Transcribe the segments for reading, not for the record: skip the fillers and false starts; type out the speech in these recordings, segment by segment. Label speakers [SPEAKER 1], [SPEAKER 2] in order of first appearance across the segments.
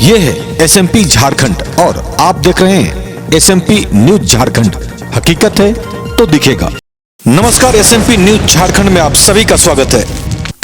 [SPEAKER 1] ये है एसएमपी झारखंड और आप देख रहे हैं एसएमपी न्यूज झारखंड। हकीकत है तो दिखेगा। नमस्कार, एसएमपी न्यूज झारखंड में आप सभी का स्वागत है।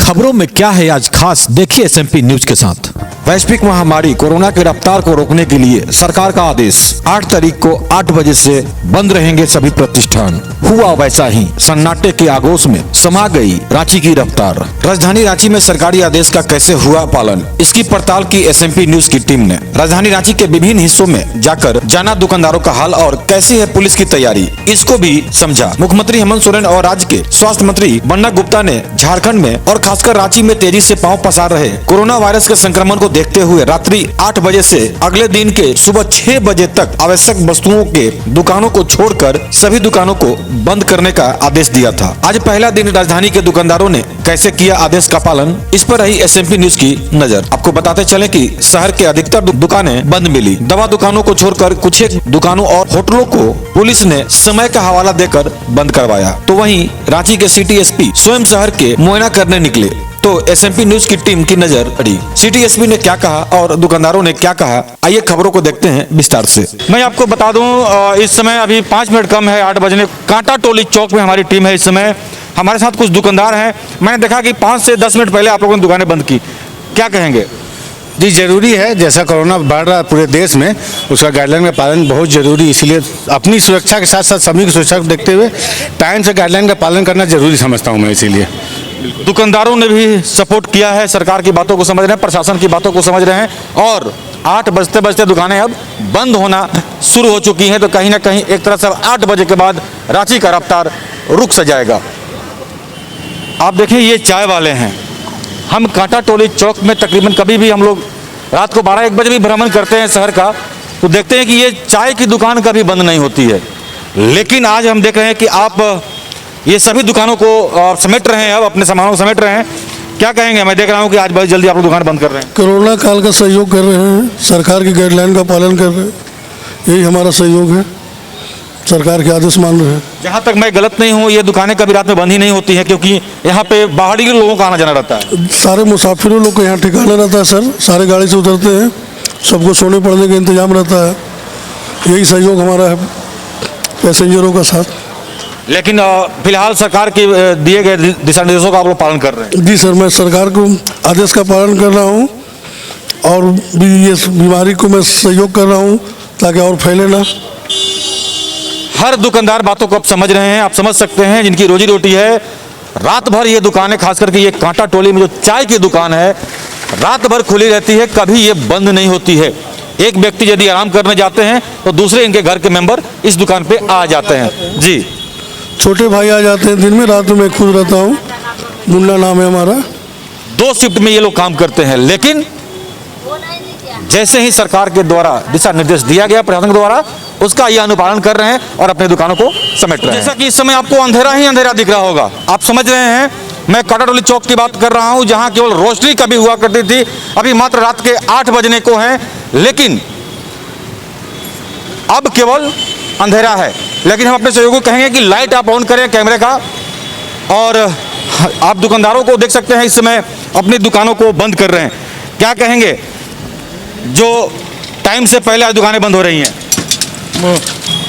[SPEAKER 1] खबरों में क्या है आज खास, देखिए एसएमपी न्यूज के साथ। वैश्विक महामारी कोरोना की रफ्तार को रोकने के लिए सरकार का आदेश, 8 तारीख को 8 बजे से बंद रहेंगे सभी प्रतिष्ठान। हुआ वैसा ही, सन्नाटे के आगोश में समा गई रांची की रफ्तार। राजधानी रांची में सरकारी आदेश का कैसे हुआ पालन, इसकी पड़ताल की एसएमपी न्यूज की टीम ने। राजधानी रांची के विभिन्न हिस्सों में जाकर जाना दुकानदारों का हाल और कैसी है पुलिस की तैयारी, इसको भी समझा। मुख्यमंत्री हेमंत सोरेन और राज्य के स्वास्थ्य मंत्री बन्ना गुप्ता ने झारखंड में और खासकर रांची में तेजी से पांव पसार रहे कोरोना वायरस के संक्रमण को देखते हुए रात्रि 8 बजे से अगले दिन के सुबह 6 बजे तक आवश्यक वस्तुओं के दुकानों को छोड़कर सभी दुकानों को बंद करने का आदेश दिया था। आज पहला दिन राजधानी के दुकानदारों ने कैसे किया आदेश का पालन, इस पर रही एसएमपी न्यूज की नजर। आपको बताते चले कि शहर के अधिकतर दुकानें बंद मिली। दवा दुकानों को छोड़कर कुछ एक दुकानों और होटलों को पुलिस ने समय का हवाला देकर बंद करवाया। तो वहीं रांची के सिटी एसपी स्वयं शहर के मुआयना करने निकले तो एसएमपी न्यूज की टीम की नजर पड़ी। सिटी एसपी ने क्या कहा और दुकानदारों ने क्या कहा, आइए खबरों को देखते हैं विस्तार से।
[SPEAKER 2] मैं आपको बता दूं, इस समय अभी 5 मिनट कम है 8 बजने। कांटा टोली चौक में हमारी टीम है। इस समय हमारे साथ कुछ दुकानदार हैं। मैंने देखा कि 5 से 10 मिनट पहले आप लोगों ने दुकानें बंद की, क्या कहेंगे?
[SPEAKER 3] जी, ज़रूरी है। जैसा कोरोना बढ़ रहा है पूरे देश में, उसका गाइडलाइन का पालन बहुत ज़रूरी, इसलिए अपनी सुरक्षा के साथ साथ सभी की सुरक्षा को देखते हुए टाइम से गाइडलाइन का पालन करना जरूरी समझता हूँ मैं। इसीलिए
[SPEAKER 2] दुकानदारों ने भी सपोर्ट किया है, सरकार की बातों को समझ रहे हैं, प्रशासन की बातों को समझ रहे हैं और 8 बजते बजते दुकानें अब बंद होना शुरू हो चुकी हैं। तो कहीं ना कहीं एक तरह से 8 बजे के बाद रांची का रफ्तार रुक सा जाएगा। आप देखिए, ये चाय वाले हैं। हम कांटा टोली चौक में तकरीबन कभी भी हम लोग रात को 12-1 बजे भी भ्रमण करते हैं शहर का, तो देखते हैं कि ये चाय की दुकान कभी बंद नहीं होती है। लेकिन आज हम देख रहे हैं कि आप ये सभी दुकानों को समेट रहे हैं, अब अपने सामानों को समेट रहे हैं। क्या कहेंगे? मैं देख रहा हूँ कि आज बहुत जल्दी आप लोग दुकान बंद कर रहे हैं।
[SPEAKER 4] कोरोना काल का सहयोग कर रहे हैं, सरकार की गाइडलाइन का पालन कर रहे हैं, यही हमारा सहयोग है। सरकार के आदेश मान रहे हैं।
[SPEAKER 2] जहाँ तक मैं गलत नहीं हूँ, ये दुकानें कभी रात में बंद ही नहीं होती हैं, क्योंकि यहाँ पे बाहरी लोगों का आना जाना रहता है।
[SPEAKER 4] सारे मुसाफिरों लोग को यहाँ ठिकाना रहता है सर, सारे गाड़ी से उतरते हैं, सबको सोने पड़ने का इंतजाम रहता है। यही सहयोग हमारा है पैसेंजरों का साथ।
[SPEAKER 2] लेकिन फिलहाल सरकार के दिए गए दिशा निर्देशों का आप लोग पालन कर रहे हैं?
[SPEAKER 4] जी सर, मैं सरकार को आदेश का पालन कर रहा हूँ और भी ये बीमारी को मैं सहयोग कर रहा हूँ ताकि और फैले ना।
[SPEAKER 2] हर दुकानदार बातों को आप समझ रहे हैं, आप समझ सकते हैं। जिनकी रोजी रोटी है, रात भर ये दुकानें, खास करके ये कांटा टोली में जो चाय की दुकान है, रात भर खुली रहती है, कभी ये बंद नहीं होती है। एक व्यक्ति यदि आराम करने जाते हैं तो दूसरे इनके घर के मेंबर इस दुकान पे आ जाते हैं। जी,
[SPEAKER 4] छोटे भाई आ जाते हैं दिन में, रात में मैं खुद रहता हूँ। मुन्ना नाम है हमारा।
[SPEAKER 2] 2 शिफ्ट में ये लोग काम करते हैं। लेकिन जैसे ही सरकार के द्वारा दिशा निर्देश दिया गया प्रशासन के द्वारा, उसका ये अनुपालन कर रहे हैं और अपने दुकानों को समेट रहे हैं। जैसा कि इस समय आपको अंधेरा ही अंधेरा दिख रहा होगा, आप समझ रहे हैं। मैं कांटा टोली चौक की बात कर रहा हूं, जहां केवल रोशनी कभी हुआ करती थी। अभी मात्र रात के 8 बजने को हैं, लेकिन अब केवल अंधेरा है। लेकिन हम अपने सहयोगियों को कहेंगे कि लाइट आप ऑन करें कैमरे का, और आप दुकानदारों को देख सकते हैं इस समय अपनी दुकानों को बंद कर रहे हैं। क्या कहेंगे जो टाइम से पहले आज दुकानें बंद हो रही हैं,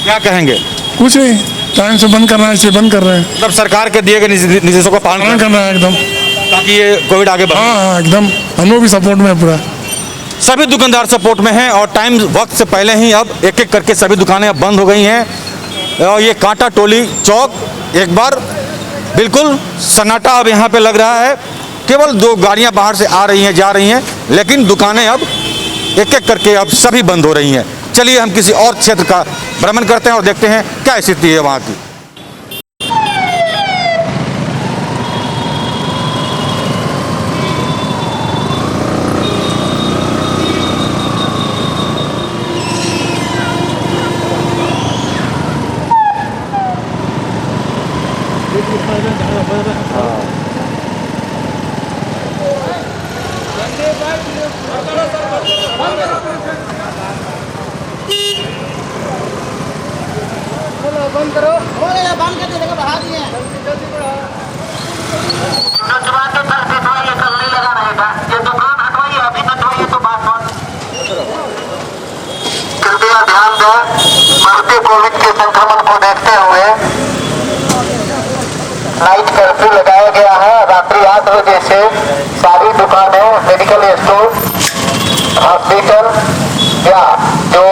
[SPEAKER 2] क्या कहेंगे?
[SPEAKER 5] कुछ नहीं, टाइम से बंद करना है इसलिए बंद कर रहे हैं।
[SPEAKER 2] मतलब सरकार के दिए गए निर्देशों का पालन
[SPEAKER 5] करना है एकदम,
[SPEAKER 2] ताकि ये कोविड आगे बढ़े।
[SPEAKER 5] हाँ, एकदम हम लोग भी सपोर्ट में है पूरा।
[SPEAKER 2] सभी दुकानदार सपोर्ट में हैं और टाइम वक्त से पहले ही अब एक एक करके सभी दुकानें अब बंद हो गई हैं। और ये कांटा टोली चौक एक बार बिल्कुल सन्नाटा अब यहाँ पे लग रहा है। केवल 2 गाड़ियाँ बाहर से आ रही हैं, जा रही हैं, लेकिन दुकानें अब एक एक करके अब सभी बंद हो रही हैं। चलिए हम किसी और क्षेत्र का भ्रमण करते हैं और देखते हैं क्या स्थिति है वहाँ की।
[SPEAKER 6] बंद करो, बंद कर दे, बढ़ा दिए हैं। ये दुकान हटवाइए, अभी हटवाइए तो बात
[SPEAKER 7] संक्रमण को देखते हुए नाइट कर्फ्यू लगाया गया है। रात्रि 8 बजे से सारी दुकानें, मेडिकल स्टोर, हॉस्पिटल या जो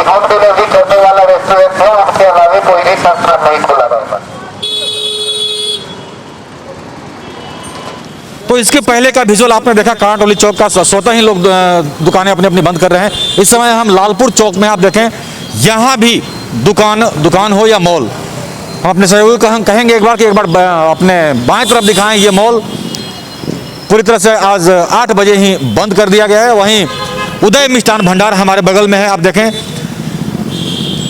[SPEAKER 7] होम डिलीवरी करने वाला रेस्टोरेंट है उनके अलावा कोई भी संस्थान नहीं खुला रहेगा।
[SPEAKER 2] तो इसके पहले का विजुअल आपने देखा, कांटोली चौक का स्वतः ही लोग दुकानें अपनी अपनी बंद कर रहे हैं। इस समय हम लालपुर चौक में आप देखें, यहाँ भी दुकान हो या मॉल, हम अपने सहयोगी को हम कहेंगे एक बार अपने बाएं तरफ दिखाएं। ये मॉल पूरी तरह से आज 8 बजे ही बंद कर दिया गया है। वहीं उदय मिष्ठान भंडार हमारे बगल में है, आप देखें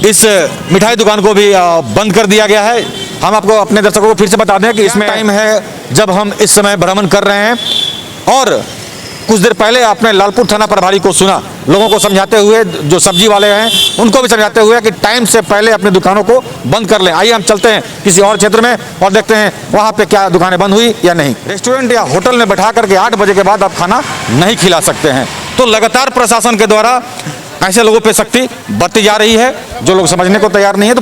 [SPEAKER 2] इस मिठाई दुकान को भी बंद कर दिया गया है। हम आपको अपने दर्शकों को फिर से बता दें कि इसमें टाइम है जब हम इस समय भ्रमण कर रहे हैं और कुछ देर पहले आपने लालपुर थाना प्रभारी को सुना, लोगों को समझाते हुए, जो सब्जी वाले हैं उनको भी समझाते हुए कि टाइम से पहले अपनी दुकानों को बंद कर लें। आइए हम चलते हैं किसी और क्षेत्र में और देखते हैं वहाँ पे क्या दुकानें बंद हुई या नहीं। रेस्टोरेंट या होटल में बैठा करके 8 बजे के बाद आप खाना नहीं खिला सकते हैं। तो लगातार प्रशासन के द्वारा ऐसे लोगों पे सख्ती बरती जा रही है। जो लोग समझने को तैयार नहीं है तो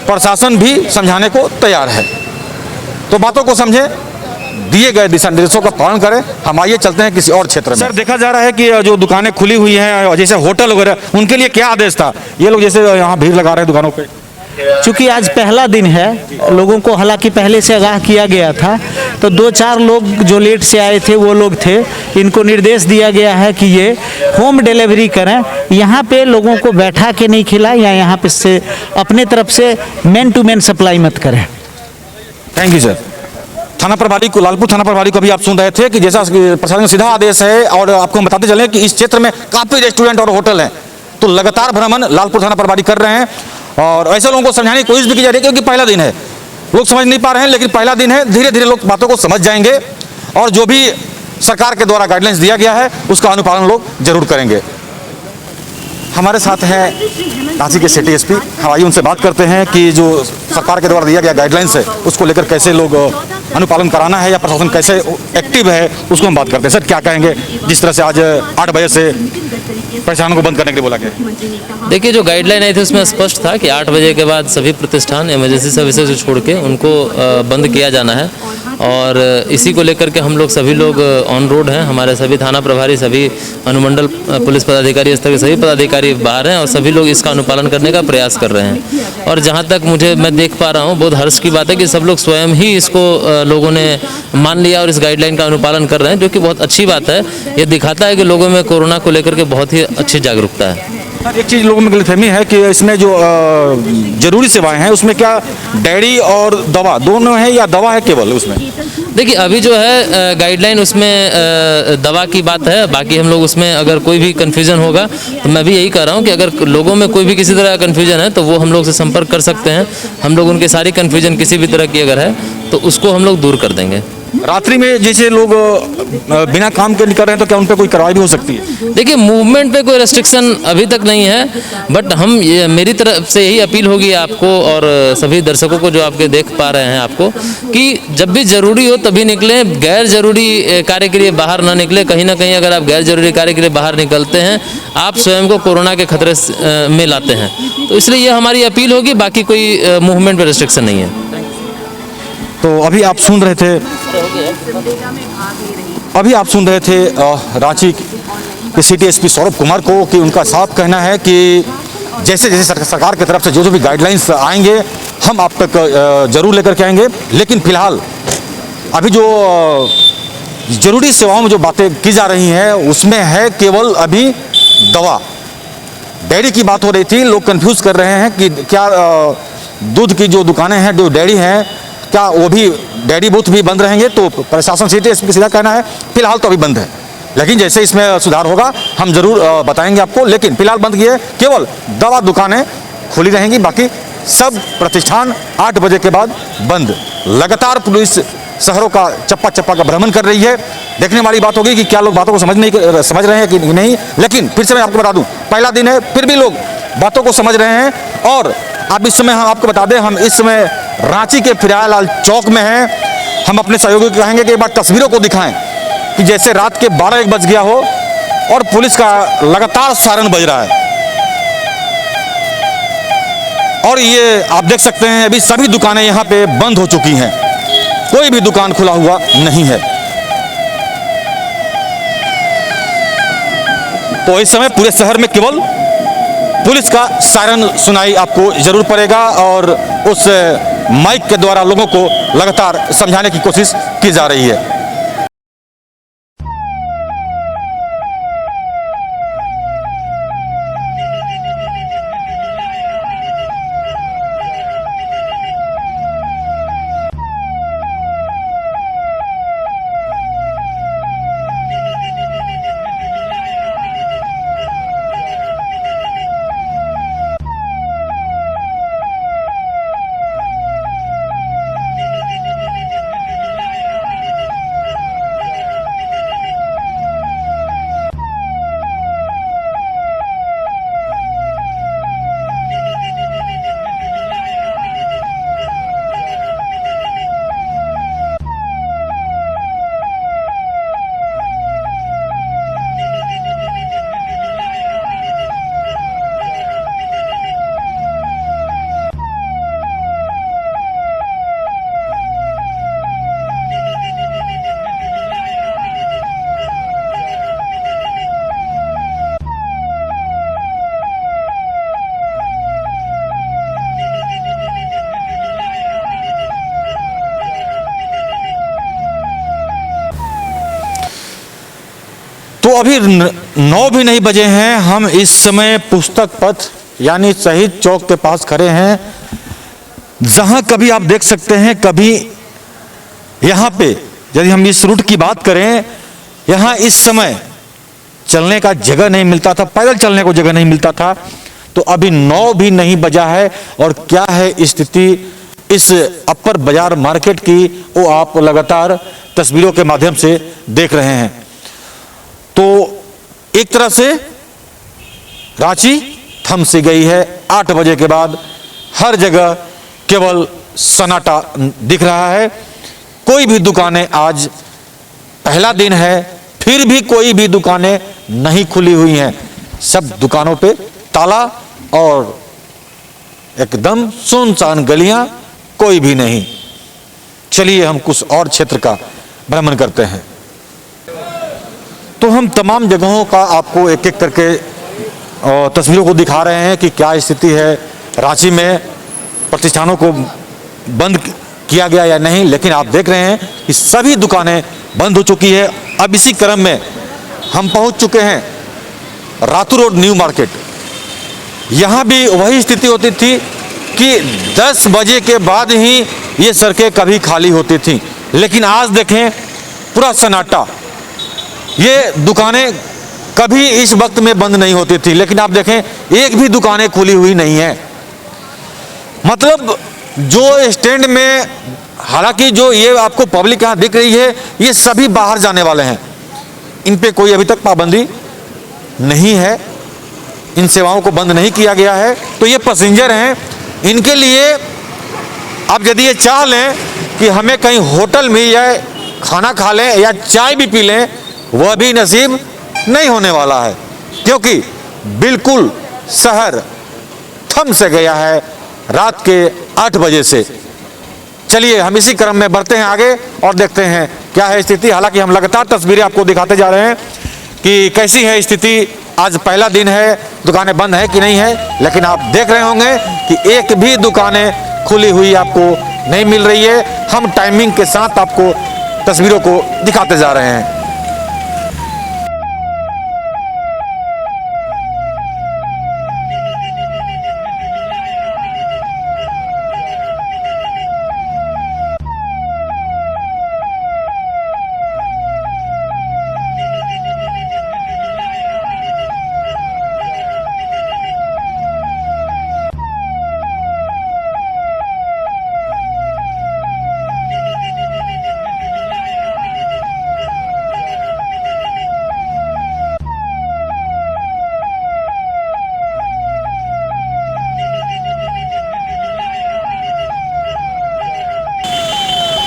[SPEAKER 2] प्रशासन भी समझाने को तैयार है। तो बातों को समझें, दिए गए दिशा निर्देशों का पालन करें। हम आइए चलते हैं किसी और क्षेत्र में। सर, देखा जा रहा है कि जो दुकानें खुली हुई हैं जैसे होटल वगैरह, उनके लिए क्या आदेश था? ये लोग जैसे यहाँ भीड़ लगा रहे हैं दुकानों पे।
[SPEAKER 8] चूंकि आज पहला दिन है, लोगों को हालांकि पहले से आगाह किया गया था, तो 2-4 लोग जो लेट से आए थे वो लोग थे, इनको निर्देश दिया गया है कि ये होम डिलीवरी करें। यहाँ पे लोगों को बैठा के नहीं खिलाएं या यहाँ पे से अपने तरफ से मैन टू मैन सप्लाई मत करें।
[SPEAKER 2] Thank you sir. थाना प्रभारी को, लालपुर थाना प्रभारी को भी आप सुन रहे थे कि जैसा प्रशासन का सीधा आदेश है। और आपको हम बताते चलें कि इस क्षेत्र में काफ़ी रेस्टोरेंट और होटल हैं, तो लगातार भ्रमण लालपुर थाना प्रभारी कर रहे हैं और ऐसे लोगों को समझाने की कोशिश भी की जा रही है, क्योंकि पहला दिन है, लोग समझ नहीं पा रहे हैं। लेकिन पहला दिन है, धीरे धीरे लोग बातों को समझ जाएंगे और जो भी सरकार के द्वारा गाइडलाइंस दिया गया है उसका अनुपालन लोग जरूर करेंगे। हमारे साथ हैं रांची के सिटी एसपी, हम आइए उनसे बात करते हैं कि जो सरकार के द्वारा दिया गया गाइडलाइंस है उसको लेकर कैसे लोग अनुपालन कराना है या प्रशासन कैसे एक्टिव है, उसको हम बात करते हैं। सर, क्या कहेंगे जिस तरह से आज 8 बजे से प्रतिष्ठानों को बंद करने के लिए बोला गया?
[SPEAKER 9] देखिए, जो गाइडलाइन आई थी उसमें स्पष्ट था कि 8 बजे के बाद सभी प्रतिष्ठान इमरजेंसी सर्विसेज को छोड़ के उनको बंद किया जाना है। और इसी को लेकर के हम लोग सभी लोग ऑन रोड हैं। हमारे सभी थाना प्रभारी, सभी अनुमंडल पुलिस पदाधिकारी स्तर के सभी पदाधिकारी बाहर हैं और सभी लोग इसका अनुपालन करने का प्रयास कर रहे हैं। और जहाँ तक मैं देख पा रहा हूँ, बहुत हर्ष की बात है कि सब लोग स्वयं ही इसको लोगों ने मान लिया और इस गाइडलाइन का अनुपालन कर रहे हैं, जो कि बहुत अच्छी बात है। ये दिखाता है कि लोगों में कोरोना को लेकर के बहुत ही अच्छी जागरूकता है।
[SPEAKER 2] एक चीज़ लोगों में गलतफहमी है कि इसमें जो जरूरी सेवाएं हैं उसमें क्या डेयरी और दवा दोनों है या दवा है केवल उसमें?
[SPEAKER 9] देखिए, अभी जो है गाइडलाइन उसमें दवा की बात है। बाकी हम लोग उसमें अगर कोई भी कन्फ्यूजन होगा तो मैं भी यही कह रहा हूँ कि अगर लोगों में कोई भी किसी तरह का कन्फ्यूजन है तो वो हम लोग से संपर्क कर सकते हैं। हम लोग उनकी सारी कन्फ्यूजन किसी भी तरह की अगर है तो उसको हम लोग दूर कर देंगे।
[SPEAKER 2] रात्रि में जैसे लोग बिना काम के निकल रहे हैं तो क्या उन पर कोई कार्रवाई भी हो सकती है?
[SPEAKER 9] देखिए, मूवमेंट पे कोई रेस्ट्रिक्शन अभी तक नहीं है, बट मेरी तरफ से यही अपील होगी आपको और सभी दर्शकों को जो आपके देख पा रहे हैं आपको, कि जब भी ज़रूरी हो तभी निकलें, गैर ज़रूरी कार्य के लिए बाहर ना निकलें। कहीं ना कहीं अगर आप गैर ज़रूरी कार्य के लिए बाहर निकलते हैं, आप स्वयं को कोरोना के खतरे में लाते हैं। तो इसलिए ये हमारी अपील होगी, बाकी कोई मूवमेंट पर रेस्ट्रिक्शन नहीं है।
[SPEAKER 2] तो अभी आप सुन रहे थे रांची के सिटी एसपी सौरभ कुमार को कि उनका साफ कहना है कि जैसे जैसे सरकार की तरफ से जो भी गाइडलाइंस आएंगे हम आप तक जरूर लेकर के आएंगे। लेकिन फिलहाल अभी जो जरूरी सेवाओं में जो बातें की जा रही हैं उसमें है केवल अभी दवा। डेयरी की बात हो रही थी, लोग कंफ्यूज कर रहे हैं कि क्या दूध की जो दुकानें हैं, जो डेयरी हैं, क्या वो भी डेयरी बूथ भी बंद रहेंगे? तो प्रशासन सिटी एसपी का सीधा कहना है फिलहाल तो अभी बंद है, लेकिन जैसे इसमें सुधार होगा हम जरूर बताएंगे आपको। लेकिन फिलहाल बंद किए, केवल दवा दुकानें खुली रहेंगी, बाकी सब प्रतिष्ठान 8 बजे के बाद बंद। लगातार पुलिस शहरों का चप्पा चप्पा का भ्रमण कर रही है। देखने वाली बात होगी कि क्या लोग बातों को समझ रहे हैं कि नहीं। लेकिन फिर से मैं आपको बता दूं, पहला दिन है, फिर भी लोग बातों को समझ रहे हैं। और अब इस समय हम आपको बता दें, हम इस समय रांची के फिरालाल चौक में हैं। हम अपने सहयोगी को कहेंगे कि एक बार तस्वीरों को दिखाएं कि जैसे रात के 12-1 बज गया हो और पुलिस का लगातार सायरन बज रहा है। और ये आप देख सकते हैं अभी सभी दुकानें यहाँ पे बंद हो चुकी हैं, कोई भी दुकान खुला हुआ नहीं है। तो इस समय पूरे शहर में केवल पुलिस का सायरन सुनाई आपको जरूर पड़ेगा और उस माइक के द्वारा लोगों को लगातार समझाने की कोशिश की जा रही है। तो अभी 9 भी नहीं बजे हैं, हम इस समय पुस्तक पथ यानी शहीद चौक के पास खड़े हैं, जहां कभी आप देख सकते हैं कभी यहाँ पे यदि हम इस रूट की बात करें, यहाँ इस समय चलने का जगह नहीं मिलता था, पैदल चलने को जगह नहीं मिलता था। तो अभी 9 भी नहीं बजा है और क्या है स्थिति इस अपर बाजार मार्केट की, वो आप लगातार तस्वीरों के माध्यम से देख रहे हैं। तो एक तरह से रांची थम सी गई है। 8 बजे के बाद हर जगह केवल सन्नाटा दिख रहा है। कोई भी दुकानें, आज पहला दिन है फिर भी कोई भी दुकानें नहीं खुली हुई हैं, सब दुकानों पे ताला और एकदम सुनसान गलियां, कोई भी नहीं। चलिए हम कुछ और क्षेत्र का भ्रमण करते हैं। तो हम तमाम जगहों का आपको एक एक करके तस्वीरों को दिखा रहे हैं कि क्या स्थिति है। रांची में प्रतिष्ठानों को बंद किया गया या नहीं, लेकिन आप देख रहे हैं कि सभी दुकानें बंद हो चुकी है। अब इसी क्रम में हम पहुंच चुके हैं रातू रोड न्यू मार्केट। यहाँ भी वही स्थिति होती थी कि 10 बजे के बाद ही ये सड़कें कभी खाली होती थी, लेकिन आज देखें पूरा सन्नाटा। ये दुकानें कभी इस वक्त में बंद नहीं होती थी, लेकिन आप देखें एक भी दुकानें खुली हुई नहीं है। मतलब जो स्टैंड में, हालांकि जो ये आपको पब्लिक यहाँ दिख रही है, ये सभी बाहर जाने वाले हैं, इन पे कोई अभी तक पाबंदी नहीं है, इन सेवाओं को बंद नहीं किया गया है। तो ये पैसेंजर हैं, इनके लिए आप यदि ये चाह लें कि हमें कहीं होटल मिल जाए, खाना खा लें या चाय भी पी लें, वह भी नसीब नहीं होने वाला है, क्योंकि बिल्कुल शहर थम से गया है रात के 8 बजे से। चलिए हम इसी क्रम में बढ़ते हैं आगे और देखते हैं क्या है स्थिति। हालांकि हम लगातार तस्वीरें आपको दिखाते जा रहे हैं कि कैसी है स्थिति। आज पहला दिन है, दुकानें बंद है कि नहीं है, लेकिन आप देख रहे होंगे कि एक भी दुकानें खुली हुई आपको नहीं मिल रही है। हम टाइमिंग के साथ आपको तस्वीरों को दिखाते जा रहे हैं।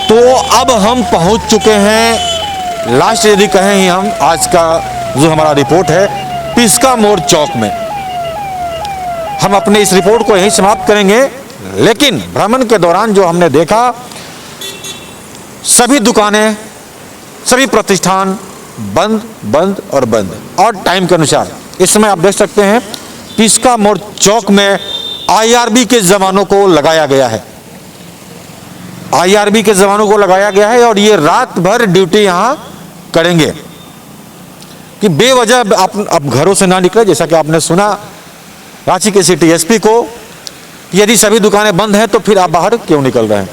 [SPEAKER 2] तो अब हम पहुंच चुके हैं लास्ट, यदि कहें ही हम, आज का जो हमारा रिपोर्ट है पिस्का मोड़ चौक में। हम अपने इस रिपोर्ट को यहीं समाप्त करेंगे। लेकिन भ्रमण के दौरान जो हमने देखा, सभी दुकानें, सभी प्रतिष्ठान बंद बंद और बंद, और टाइम के अनुसार। इस समय आप देख सकते हैं पिस्का मोड़ चौक में IRB के जवानों को लगाया गया है, IRB के जवानों को लगाया गया है, और ये रात भर ड्यूटी यहां करेंगे कि बेवजह आप अब घरों से ना निकले। जैसा कि आपने सुना रांची के सिटी SP को, यदि सभी दुकानें बंद हैं तो फिर आप बाहर क्यों निकल रहे हैं।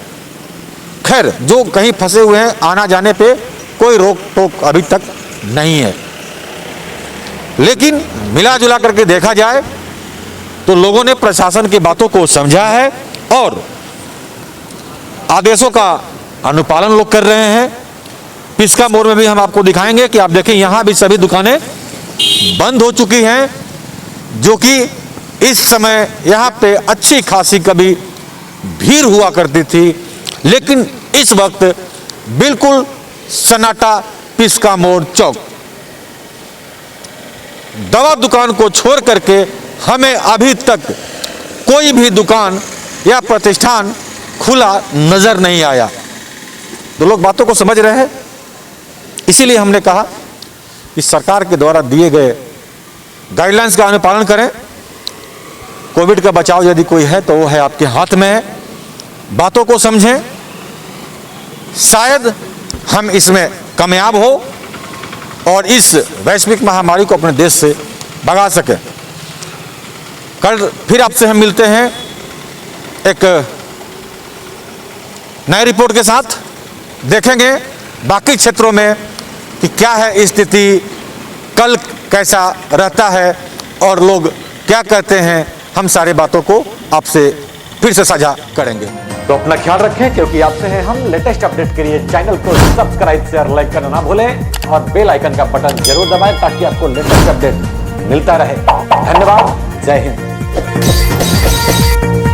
[SPEAKER 2] खैर, जो कहीं फंसे हुए हैं, आना जाने पे कोई रोक टोक अभी तक नहीं है। लेकिन मिला जुला करके देखा जाए तो लोगों ने प्रशासन की बातों को समझा है और आदेशों का अनुपालन लोग कर रहे हैं। पिस्का मोड़ में भी हम आपको दिखाएंगे कि आप देखें यहां भी सभी दुकानें बंद हो चुकी हैं, जो कि इस समय यहां पे अच्छी खासी कभी भीड़ हुआ करती थी, लेकिन इस वक्त बिल्कुल सन्नाटा पिस्का मोड़ चौक। दवा दुकान को छोड़ करके हमें अभी तक कोई भी दुकान या प्रतिष्ठान खुला नजर नहीं आया। तो लोग बातों को समझ रहे हैं, इसीलिए हमने कहा कि सरकार के द्वारा दिए गए गाइडलाइंस का अनुपालन करें। कोविड का बचाव यदि कोई है तो वो है आपके हाथ में है। बातों को समझें, शायद हम इसमें कामयाब हो और इस वैश्विक महामारी को अपने देश से भगा सकें। कल फिर आपसे हम मिलते हैं एक नए रिपोर्ट के साथ। देखेंगे बाकी क्षेत्रों में कि क्या है स्थिति, कल कैसा रहता है और लोग क्या कहते हैं। हम सारी बातों को आपसे फिर से साझा करेंगे।
[SPEAKER 1] तो अपना ख्याल रखें, क्योंकि आपसे हैं हम। लेटेस्ट अपडेट के लिए चैनल को सब्सक्राइब, शेयर, लाइक करना ना भूलें और बेल आइकन का बटन जरूर दबाएं ताकि आपको लेटेस्ट अपडेट मिलता रहे। धन्यवाद, जय हिंद।